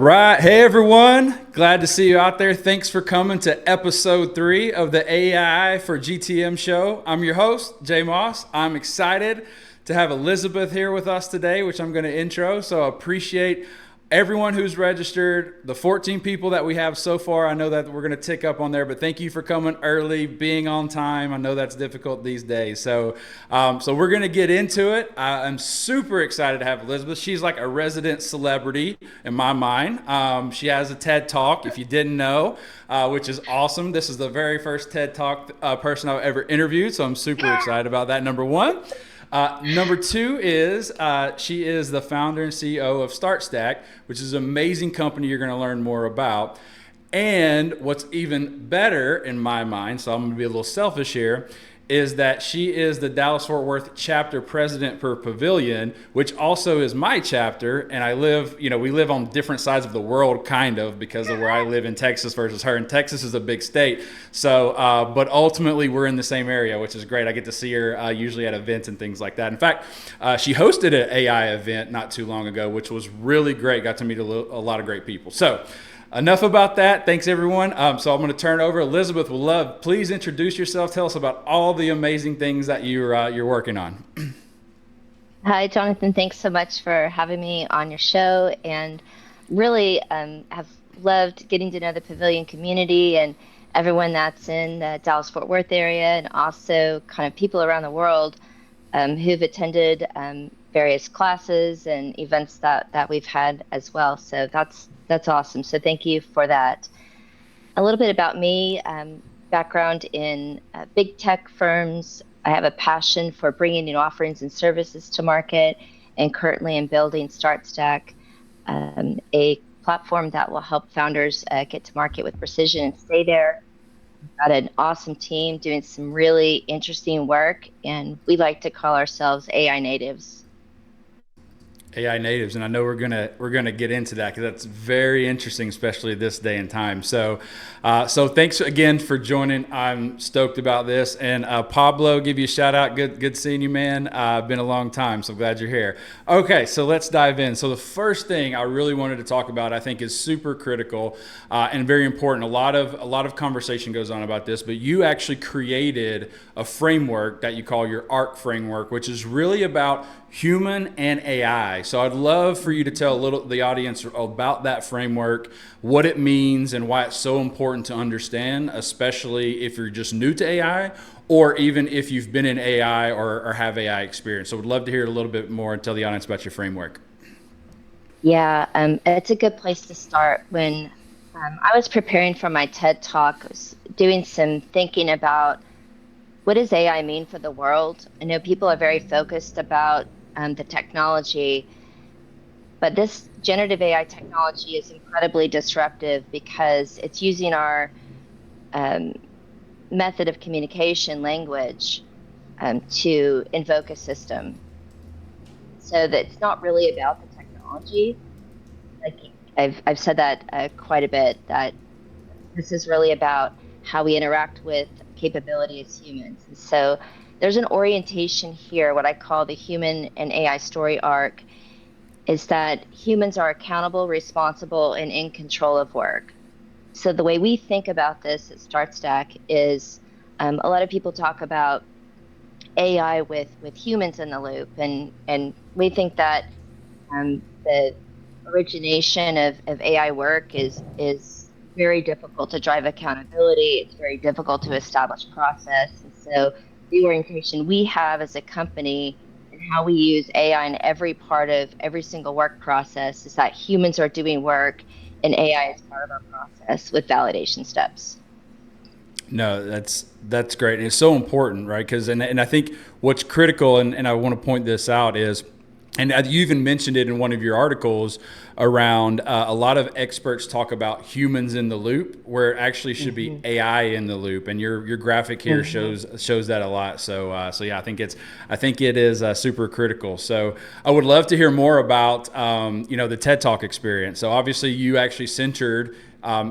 Right. Hey, everyone. Glad to see you out there. Thanks for coming to episode 3 of the AI for GTM show. I'm your host, Jay Moss. I'm excited to have Elizabeth here with us today, which I'm going to intro. So I appreciate everyone who's registered, the 14 people that we have so far. I know that we're going to tick up on there, but thank you for coming early, being on time. I know that's difficult these days. So we're going to get into it. I'm super excited to have Elizabeth. She's like a resident celebrity in my mind. She has a TED Talk, if you didn't know, which is awesome. This is the very first TED Talk person I've ever interviewed, so I'm super excited about that, number one. Number 2 is she is the founder and CEO of StartStack, which is an amazing company you're going to learn more about. And what's even better in my mind, so I'm going to be a little selfish here, is that she is the Dallas-Fort Worth chapter president per Pavilion, which also is my chapter. And I live, we live on different sides of the world, kind of, because of where I live in Texas versus her. And Texas is a big state. So, but ultimately we're in the same area, which is great. I get to see her usually at events and things like that. In fact, she hosted an AI event not too long ago, which was really great. Got to meet a lot of great people. So, enough about that. Thanks, everyone. So I'm going to turn it over. Elizabeth, please introduce yourself. Tell us about all the amazing things that you're working on. Hi, Jonathan. Thanks so much for having me on your show, and really have loved getting to know the Pavilion community and everyone that's in the Dallas-Fort Worth area, and also kind of people around the world who've attended various classes and events that we've had as well. So that's awesome. So thank you for that. A little bit about me, background in big tech firms. I have a passion for bringing new offerings and services to market, and currently I'm building StartStack, a platform that will help founders get to market with precision and stay there. We've got an awesome team doing some really interesting work, and we like to call ourselves AI natives. AI natives, and I know we're gonna get into that because that's very interesting, especially this day and time. So thanks again for joining. I'm stoked about this. And Pablo, give you a shout out. Good seeing you, man. Been a long time, so glad you're here. Okay, so let's dive in. So the first thing I really wanted to talk about, I think, is super critical and very important. A lot of conversation goes on about this, but you actually created a framework that you call your ARC framework, which is really about human and AI. So I'd love for you to tell the audience about that framework, what it means, and why it's so important to understand, especially if you're just new to AI, or even if you've been in AI or have AI experience. So we'd love to hear a little bit more and tell the audience about your framework. Yeah, it's a good place to start. When I was preparing for my TED Talk, I was doing some thinking about what does AI mean for the world. I know people are very focused about the technology, but this generative AI technology is incredibly disruptive because it's using our um, method of communication, language, to invoke a system. So that it's not really about the technology. Like I've said that quite a bit, that this is really about how we interact with capability as humans. And so there's an orientation here, what I call the human and AI story arc, is that humans are accountable, responsible, and in control of work. So the way we think about this at StartStack is a lot of people talk about AI with humans in the loop, and we think that the origination of AI work is very difficult to drive accountability. It's very difficult to establish process. And so the orientation we have as a company and how we use AI in every part of every single work process is that humans are doing work and AI is part of our process with validation steps. No, that's great. And it's so important, right? And I think what's critical, and I want to point this out is, and you even mentioned it in one of your articles around a lot of experts talk about humans in the loop, where it actually should be Hmm. AI in the loop. And your graphic here Hmm. shows that a lot. So yeah, I think it is super critical. So I would love to hear more about the TED Talk experience. So obviously you actually centered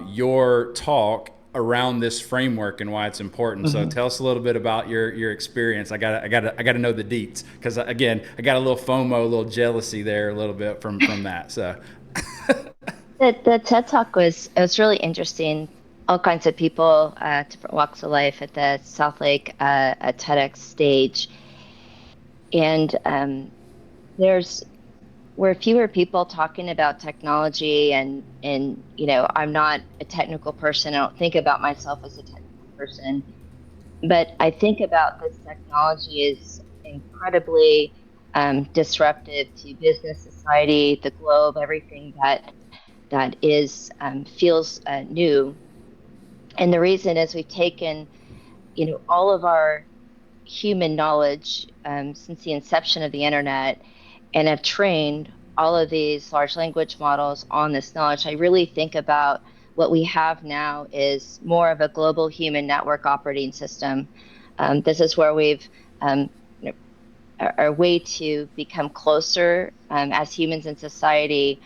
your talk around this framework and why it's important. So Hmm. tell us a little bit about your experience. I gotta know the deets, because again, I got a little FOMO, a little jealousy there, a little bit from that. So The TED Talk was it was really interesting. All kinds of people, different walks of life at the South Lake a TEDx stage, and there's were fewer people talking about technology, and I'm not a technical person. I don't think about myself as a technical person, but I think about this technology is incredibly disruptive to business, society, the globe, everything that is feels new. And the reason is we've taken, all of our human knowledge since the inception of the internet and have trained all of these large language models on this knowledge. I really think about what we have now is more of a global human network operating system. This is where we've um, our way to become closer as humans in society,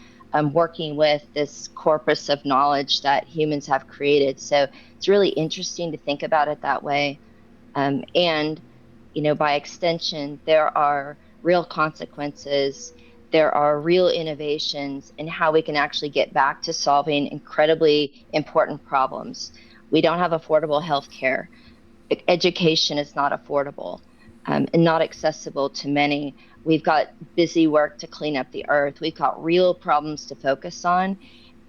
working with this corpus of knowledge that humans have created. So it's really interesting to think about it that way. And, by extension, there are real consequences. There are real innovations in how we can actually get back to solving incredibly important problems. We don't have affordable health care. Education is not affordable and not accessible to many. We've got busy work to clean up the earth. We've got real problems to focus on.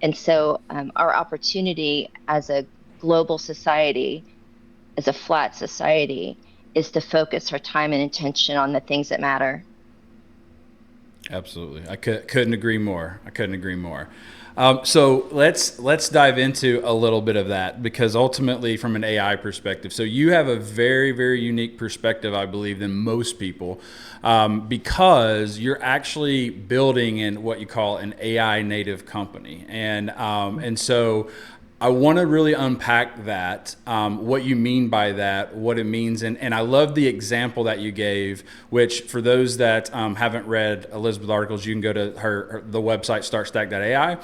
And so, our opportunity as a global society, as a flat society, is to focus our time and attention on the things that matter. Absolutely, couldn't agree more. I couldn't agree more. So let's dive into a little bit of that because ultimately, from an AI perspective, so you have a very unique perspective, I believe, than most people, because you're actually building in what you call an AI native company, and so I want to really unpack that, what you mean by that, what it means. And I love the example that you gave, which for those that haven't read Elizabeth articles, you can go to the website startstack.ai.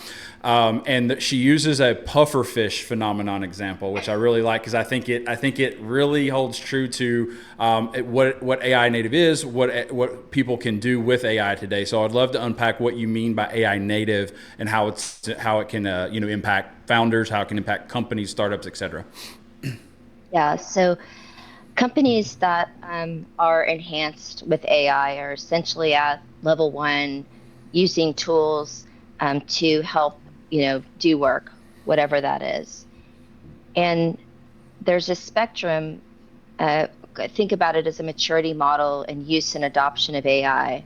And she uses a pufferfish phenomenon example, which I really like because I think it really holds true to what AI native is, what people can do with AI today. So I'd love to unpack what you mean by AI native and how it can impact founders, how it can impact companies, startups, etc. Yeah. So companies that are enhanced with AI are essentially at level one, using tools to help, do work, whatever that is. And there's a spectrum. Uh, think about it as a maturity model and use and adoption of AI.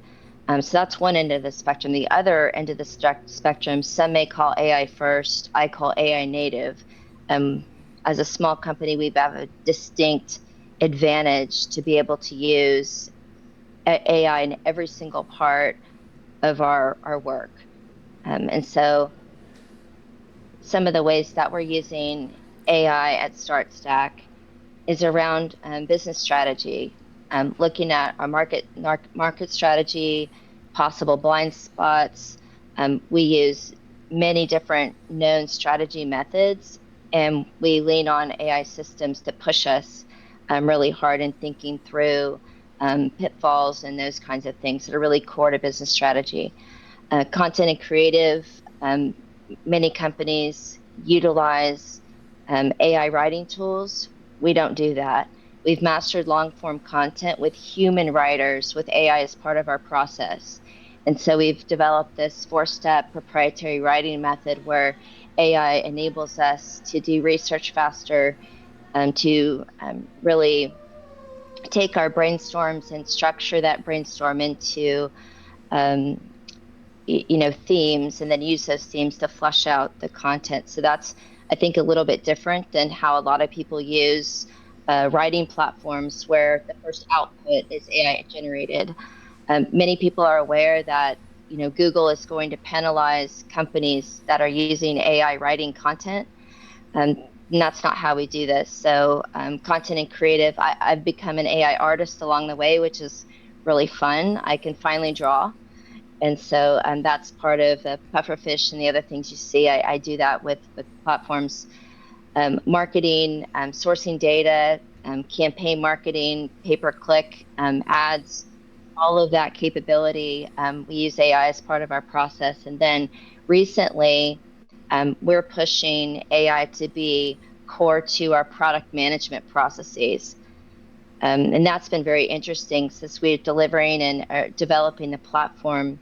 So that's one end of the spectrum. The other end of the spectrum, some may call AI first. I call AI native. Um, as a small company, we have a distinct advantage to be able to use AI in every single part of our work. And so some of the ways that we're using AI at StartStack is around business strategy, looking at our market strategy, possible blind spots. We use many different known strategy methods, and we lean on AI systems to push us really hard in thinking through pitfalls and those kinds of things that are really core to business strategy. Content and creative, um, many companies utilize AI writing tools. We don't do that. We've mastered long form content with human writers with AI as part of our process. And so we've developed this four-step proprietary writing method where AI enables us to do research faster, to really take our brainstorms and structure that brainstorm into um, themes and then use those themes to flesh out the content. So that's, I think, a little bit different than how a lot of people use writing platforms where the first output is AI generated. Many people are aware that Google is going to penalize companies that are using AI writing content. And that's not how we do this. So content and creative, I've become an AI artist along the way, which is really fun. I can finally draw, and so that's part of the pufferfish and the other things you see. I do that with platforms, marketing, sourcing data, campaign marketing, pay-per-click, ads, all of that capability. We use AI as part of our process. And then recently, we're pushing AI to be core to our product management processes. And that's been very interesting since we're delivering and developing the platform.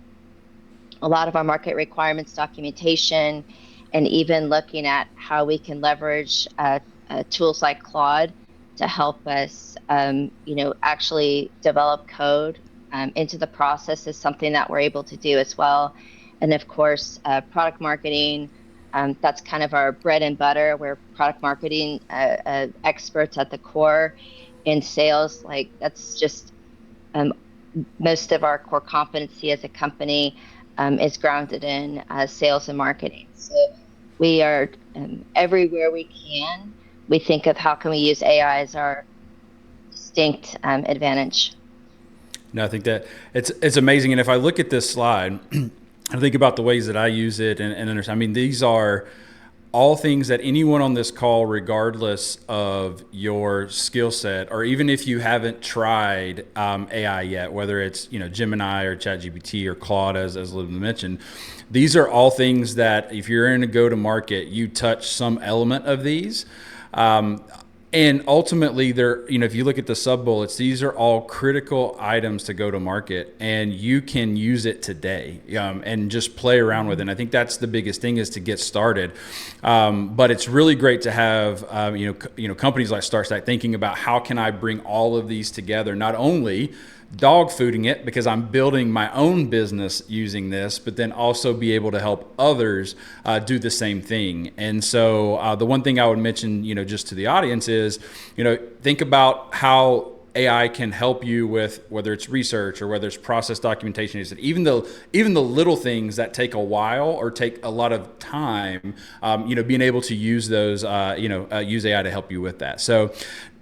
A lot of our market requirements documentation, and even looking at how we can leverage tools like Claude to help us, actually develop code into the process is something that we're able to do as well. And of course, product marketing. That's kind of our bread and butter. We're product marketing experts at the core. In sales, like that's just um, most of our core competency as a company is grounded in sales and marketing. So we are everywhere we can. We think of how can we use AI as our distinct advantage. No, I think that it's amazing. And if I look at this slide, I think about the ways that I use it and understand. I mean, these are all things that anyone on this call, regardless of your skill set, or even if you haven't tried AI yet, whether it's Gemini or ChatGPT or Claude, as Liv mentioned, these are all things that if you're in a go-to-market, you touch some element of these. And ultimately, if you look at the sub bullets, these are all critical items to go to market, and you can use it today and just play around with it. And I think that's the biggest thing is to get started. But it's really great to have companies like StarStack thinking about how can I bring all of these together, not only dog fooding it because I'm building my own business using this, but then also be able to help others do the same thing. And so the one thing I would mention, just to the audience is, think about how AI can help you with whether it's research or whether it's process documentation. Even the little things that take a while or take a lot of time, being able to use those, use AI to help you with that. So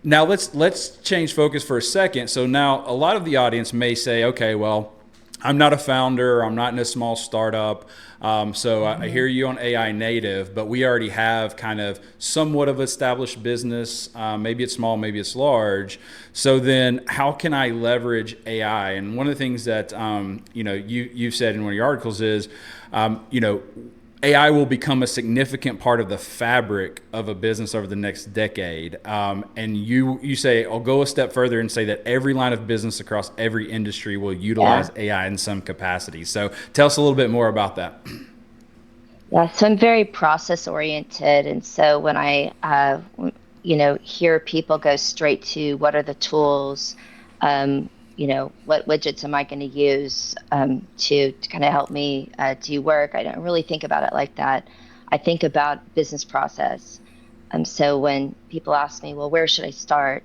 now let's change focus for a second. So now a lot of the audience may say, okay, well, I'm not a founder, I'm not in a small startup. So I hear you on AI native, but we already have kind of somewhat of established business. Maybe it's small, maybe it's large. So then how can I leverage AI? And one of the things that, you've said in one of your articles is, AI will become a significant part of the fabric of a business over the next decade. And you say, I'll go a step further and say that every line of business across every industry will utilize AI in some capacity. So tell us a little bit more about that. Yeah, so I'm very process oriented. And so when I, hear people go straight to what are the tools, what widgets am I going to use to kind of help me do work? I don't really think about it like that. I think about business process. So when people ask me, well, where should I start?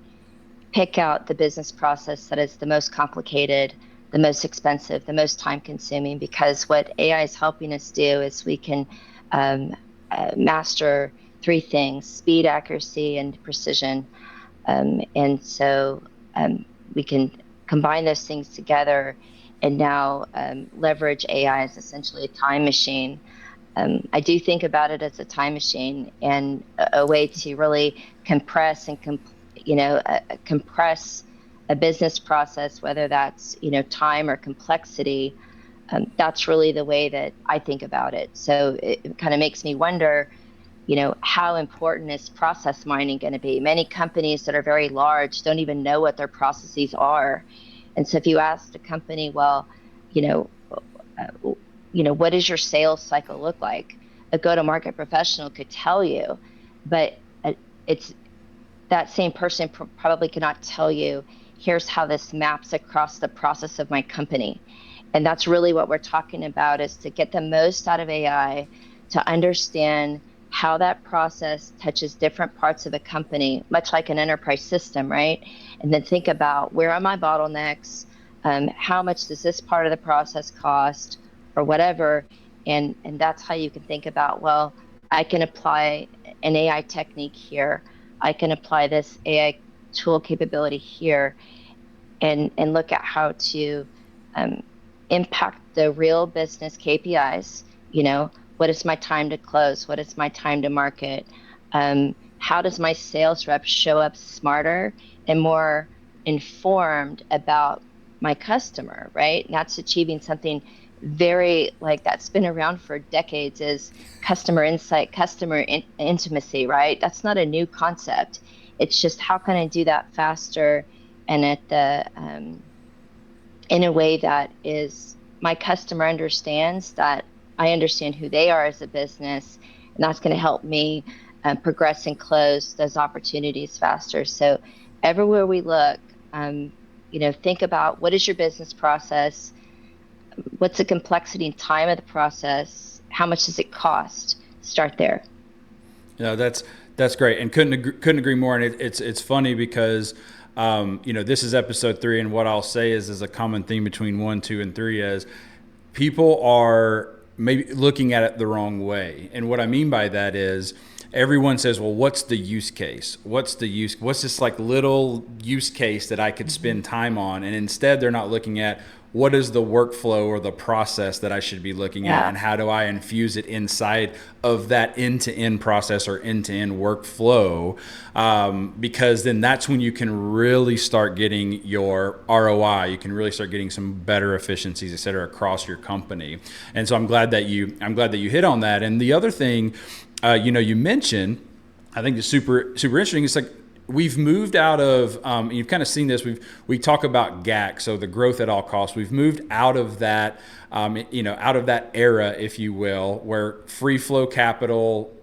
Pick out the business process that is the most complicated, the most expensive, the most time consuming, because what AI is helping us do is we can um, master three things: speed, accuracy, and precision. And so we can combine those things together and now leverage AI as essentially a time machine. I do think about it as a time machine and a way to really compress and compress a business process, whether that's time or complexity. That's really the way that I think about it. So it kind of makes me wonder, how important is process mining going to be? Many companies that are very large don't even know what their processes are. And so if you ask a company, well, you know, what does your sales cycle look like? A go-to-market professional could tell you, but it's that same person probably cannot tell you, here's how this maps across the process of my company. And that's really what we're talking about, is to get the most out of AI, to understand how that process touches different parts of the company, much like an enterprise system, right? And then think about, where are my bottlenecks? How much does this part of the process cost, or whatever? And that's how you can think about, well, I can apply an AI technique here. I can apply this AI tool capability here, and look at how to um, impact the real business KPIs. What is my time to close? What is my time to market? How does my sales rep show up smarter and more informed about my customer, right? And that's achieving something very like that's been around for decades is customer insight, intimacy, right? That's not a new concept. It's just how can I do that faster and at the in a way that is my customer understands that I understand who they are as a business, and that's going to help me progress and close those opportunities faster. So everywhere we look, um, think about what is your business process, what's the complexity and time of the process, how much does it cost? Start there. Yeah, that's great, and couldn't agree more. And it's funny because this is episode 3, and what I'll say is a common theme between 1, 2, and 3 is people are maybe looking at it the wrong way. And what I mean by that is everyone says, well, what's the use case? What's this like little use case that I could spend time on? And instead they're not looking at what is the workflow or the process that I should be looking at, Yeah. and how do I infuse it inside of that end-to-end process or end-to-end workflow, because then that's when you can really start getting your ROI. You can really start getting some better efficiencies, et cetera, across your company. And so I'm glad that you hit on that. And the other thing, you mentioned, I think is super super interesting. It's like we've moved out of you've kind of seen this. We talk about GAC, so the growth at all costs. We've moved out of that out of that era, if you will, where free flow capital,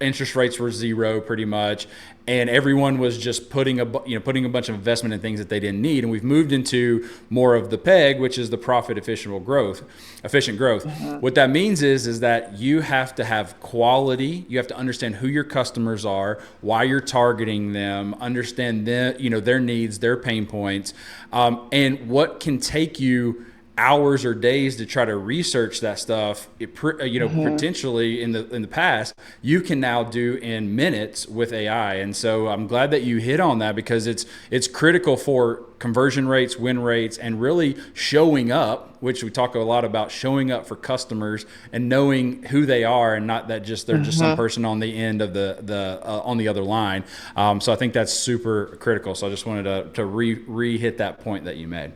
interest rates were zero pretty much, and everyone was just putting a bunch of investment in things that they didn't need. And we've moved into more of the PEG, which is the profit efficient growth. What that means is that you have to have quality. You have to understand who your customers are, why you're targeting them, understand their needs, their pain points, and what can take you hours or days to try to research that stuff. Potentially in the past, you can now do in minutes with AI. And so I'm glad that you hit on that, because it's critical for conversion rates, win rates, and really showing up, which we talk a lot about, showing up for customers and knowing who they are, and not that they're just some person on the end of the on the other line. So I think that's super critical. So I just wanted to re-hit that point that you made.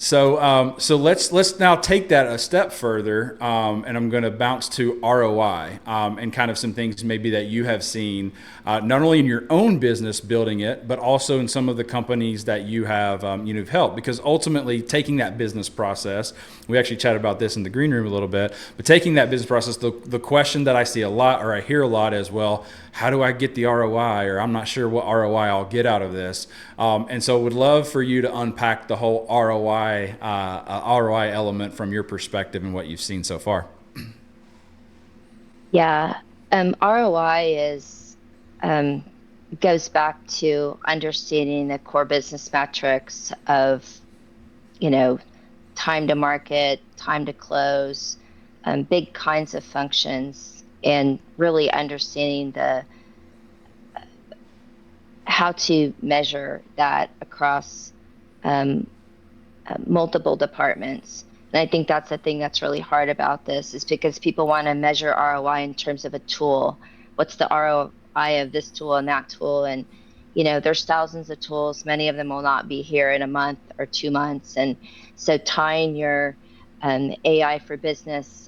So let's now take that a step further, and I'm going to bounce to ROI, and kind of some things maybe that you have seen, not only in your own business building it, but also in some of the companies that you have you've helped. Because ultimately, taking that business process, we actually chatted about this in the green room a little bit, but taking that business process, the question that I see a lot, or I hear a lot as well, how do I get the ROI? Or I'm not sure what ROI I'll get out of this. And so would love for you to unpack the whole ROI element from your perspective and what you've seen so far. Yeah. ROI is goes back to understanding the core business metrics of, you know, time to market, time to close, big kinds of functions, and really understanding the how to measure that across multiple departments. And I think that's the thing that's really hard about this, is because people want to measure ROI in terms of a tool. What's the ROI of this tool and that tool? And, you know, there's thousands of tools. Many of them will not be here in a month or 2 months. And so tying your AI for business,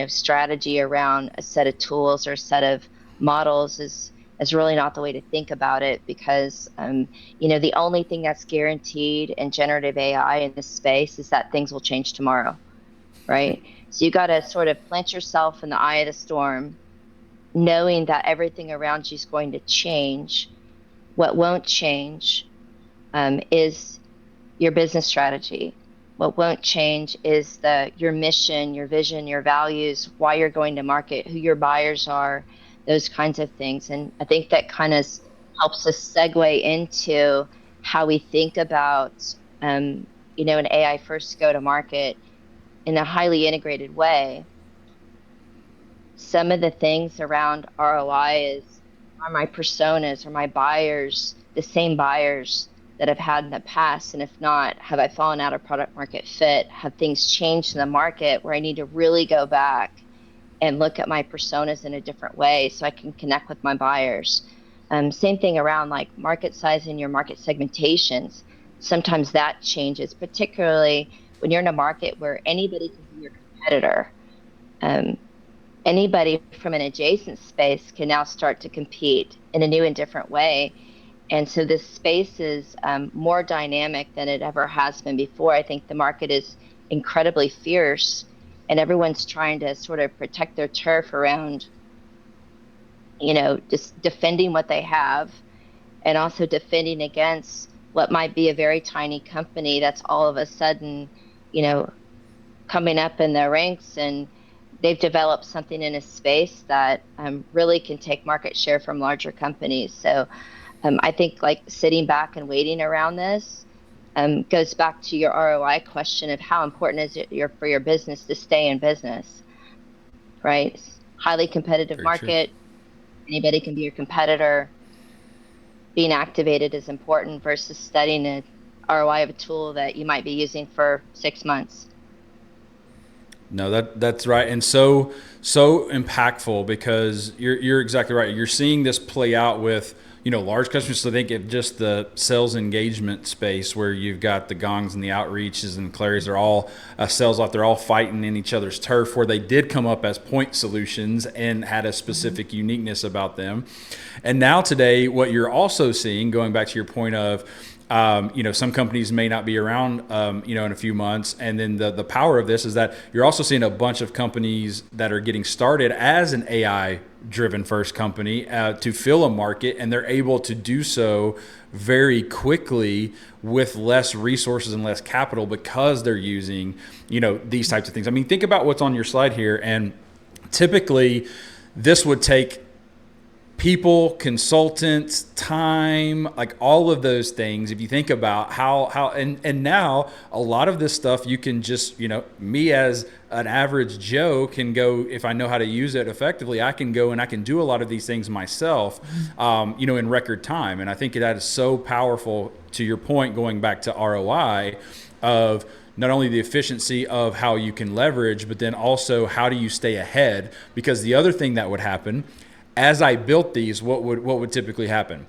strategy around a set of tools or a set of models is really not the way to think about it, because the only thing that's guaranteed in generative AI in this space is that things will change tomorrow, right? So you got to sort of plant yourself in the eye of the storm, knowing that everything around you is going to change. What won't change is your business strategy. What won't change is your mission, your vision, your values, why you're going to market, who your buyers are, those kinds of things. And I think that kind of helps us segue into how we think about, an AI first go to market in a highly integrated way. Some of the things around ROI are my personas, are my buyers the same buyers that I've had in the past? And if not, have I fallen out of product market fit? Have things changed in the market where I need to really go back and look at my personas in a different way so I can connect with my buyers? Same thing around like market size and your market segmentations. Sometimes that changes, particularly when you're in a market where anybody can be your competitor, um, anybody from an adjacent space can now start to compete in a new and different way. And so this space is more dynamic than it ever has been before. I think the market is incredibly fierce, and everyone's trying to sort of protect their turf around, just defending what they have and also defending against what might be a very tiny company that's all of a sudden, you know, coming up in the ranks, and they've developed something in a space that really can take market share from larger companies. So I think like sitting back and waiting around this goes back to your ROI question of how important is it for your business to stay in business, right? Highly competitive Very true. market, anybody can be your competitor. Being activated is important versus studying an ROI of a tool that you might be using for 6 months. No, that's right, and so impactful because you're exactly right. You're seeing this play out with large customers. So think of just the sales engagement space where you've got the gongs and the outreaches and Clarios are all sales off. They're all fighting in each other's turf where they did come up as point solutions and had a Mm-hmm. specific uniqueness about them. And now today, what you're also seeing, going back to your point of some companies may not be around, in a few months. And then the power of this is that you're also seeing a bunch of companies that are getting started as an AI driven first company to fill a market, and they're able to do so very quickly with less resources and less capital because they're using, these types of things. I mean, think about what's on your slide here. And typically this would take people, consultants, time, like all of those things. If you think about and now a lot of this stuff you can just, me as an average Joe can go, if I know how to use it effectively, I can go and I can do a lot of these things myself, in record time. And I think that is so powerful to your point, going back to ROI of not only the efficiency of how you can leverage, but then also how do you stay ahead? Because the other thing that would happen as I built these, what would typically happen?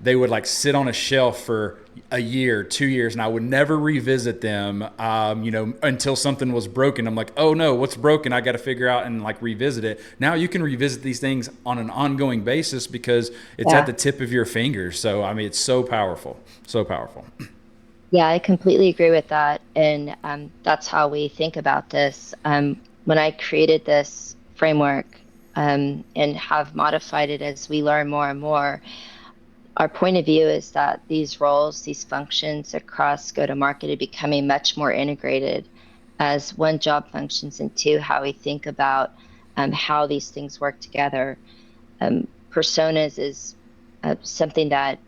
They would like sit on a shelf for a year, 2 years, and I would never revisit them, until something was broken. I'm like, oh no, what's broken? I got to figure out and like revisit it. Now you can revisit these things on an ongoing basis because it's at Yeah. the tip of your fingers. So I mean, it's so powerful, so powerful. Yeah, I completely agree with that. And that's how we think about this. When I created this framework and have modified it as we learn more and more, our point of view is that these roles, these functions across go-to-market are becoming much more integrated as one, job functions, and two, how we think about how these things work together. Personas is something that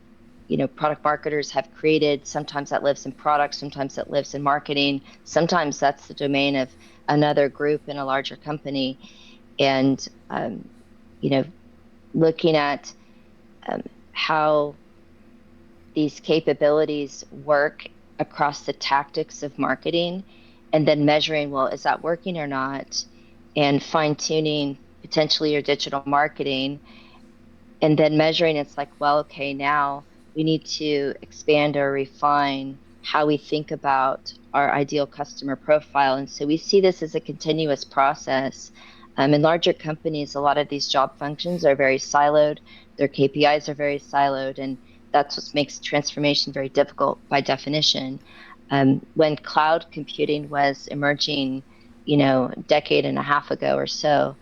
product marketers have created. Sometimes that lives in product, sometimes that lives in marketing, sometimes that's the domain of another group in a larger company. And you know, looking at how these capabilities work across the tactics of marketing, and then measuring, well, is that working or not? And fine tuning potentially your digital marketing, and then measuring, it's like, well, okay, now we need to expand or refine how we think about our ideal customer profile. And so we see this as a continuous process. In larger companies, a lot of these job functions are very siloed, their KPIs are very siloed, and that's what makes transformation very difficult by definition. When cloud computing was emerging, a decade and a half ago or so,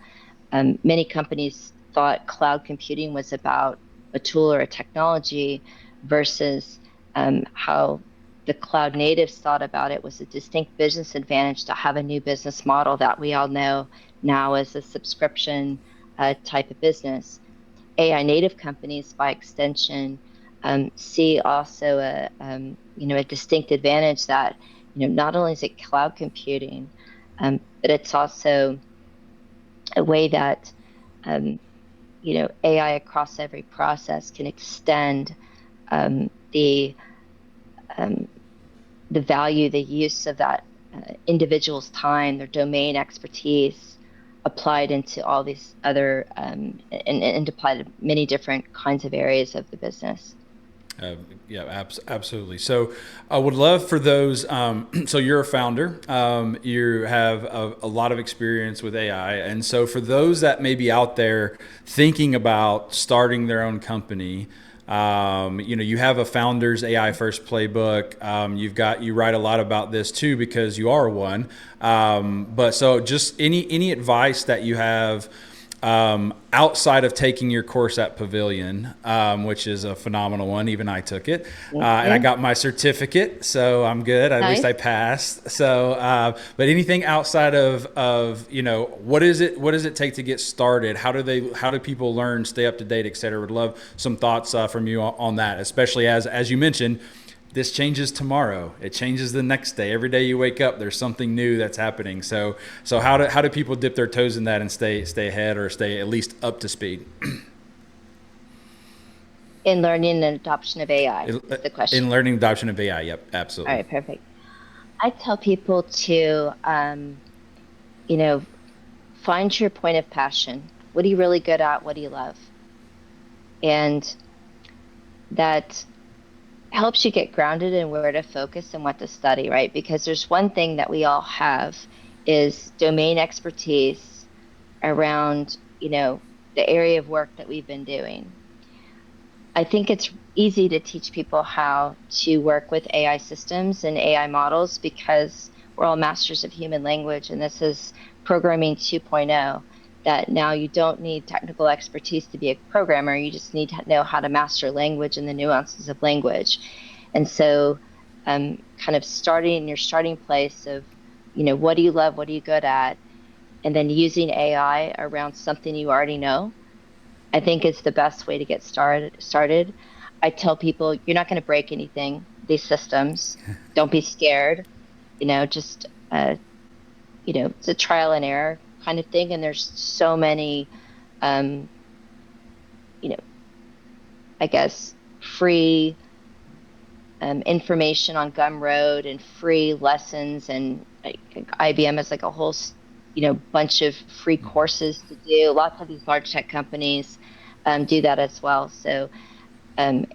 many companies thought cloud computing was about a tool or a technology versus how the cloud natives thought about it was a distinct business advantage to have a new business model that we all know now as a subscription type of business. AI native companies, by extension, see also a distinct advantage that not only is it cloud computing, but it's also a way that um, AI across every process can extend um, the um, the value, the use of that individual's time, their domain expertise, applied into all these other and applied to many different kinds of areas of the business. Uh, yeah, absolutely. So I would love for those. So you're a founder. You have a lot of experience with AI. And so for those that may be out there thinking about starting their own company, you have a founder's AI first playbook. You write a lot about this too, because you are one. But so just any advice that you have outside of taking your course at Pavilion, which is a phenomenal one. Even I took it, Thank and I you. got my certificate, so I'm good. At least I Nice. passed. So, but anything outside of what is it? What does it take to get started? How do people learn, stay up to date, et cetera? Would love some thoughts from you on that, especially as you mentioned. This changes tomorrow. It changes the next day. Every day you wake up, there's something new that's happening. So how do people dip their toes in that and stay ahead or stay at least up to speed? In learning and adoption of AI is the In question. learning adoption of AI. Yep, All absolutely. right, perfect. I tell people to, you know, find your point of passion. What are you really good at? What do you love? And that helps you get grounded in where to focus and what to study, right? Because there's one thing that we all have is domain expertise around, the area of work that we've been doing. I think it's easy to teach people how to work with AI systems and AI models because we're all masters of human language, and this is programming 2.0. That now you don't need technical expertise to be a programmer, you just need to know how to master language and the nuances of language. And so, kind of starting in your starting place of, what do you love, what are you good at, and then using AI around something you already know, I think is the best way to get started. I tell people you're not going to break anything. These systems, don't be scared. Just it's a trial and error kind of thing. And there's so many, um, you know, I guess free information on Gumroad and free lessons, and IBM has like a whole, bunch of free courses to do. Lots of these large tech companies do that as well. So um,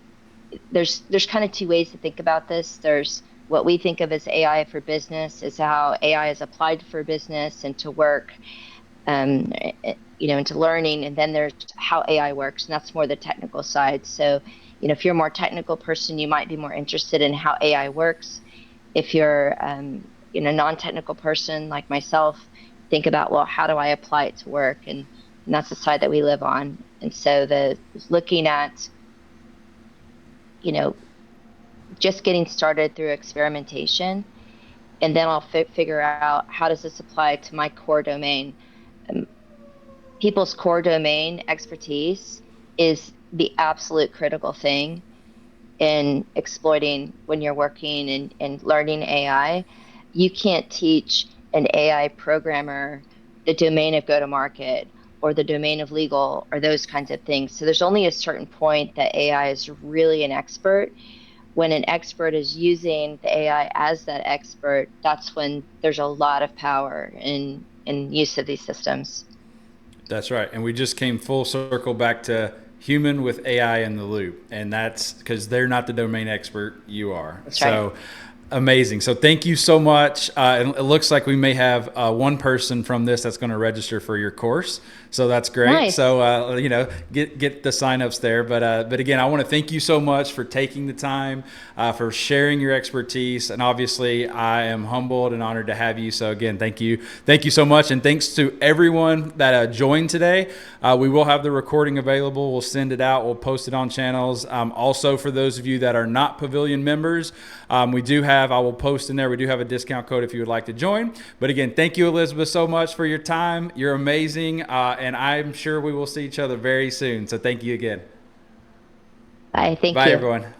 there's kind of two ways to think about this. There's what we think of as AI for business, is how AI is applied for business and to work, into learning. And then there's how AI works, and that's more the technical side. So, if you're a more technical person, you might be more interested in how AI works. If you're, non-technical person like myself, think about, well, how do I apply it to work? And that's the side that we live on. And so the looking at, you know, just getting started through experimentation, and then I'll figure out how does this apply to my core domain. Um, People's core domain expertise is the absolute critical thing in exploiting when you're working and learning AI. You can't teach an AI programmer the domain of go to market or the domain of legal or those kinds of things. So there's only a certain point that AI is really an expert. When an expert is using the AI as that expert, that's when there's a lot of power in use of these systems. That's right. And we just came full circle back to human with AI in the loop. And that's because they're not the domain expert, you are. That's right. So amazing. So thank you so much. It looks like we may have one person from this that's going to register for your course. So that's great. Nice. So get the signups there. But again, I want to thank you so much for taking the time, for sharing your expertise, and obviously I am humbled and honored to have you. So again, thank you so much, and thanks to everyone that joined today. We will have the recording available. We'll send it out. We'll post it on channels. Also, for those of you that are not Pavilion members, I will post in there. We do have a discount code if you would like to join. But again, thank you, Elizabeth, so much for your time. You're amazing. And I'm sure we will see each other very soon. So thank you again. Bye. Thank Bye, you. everyone.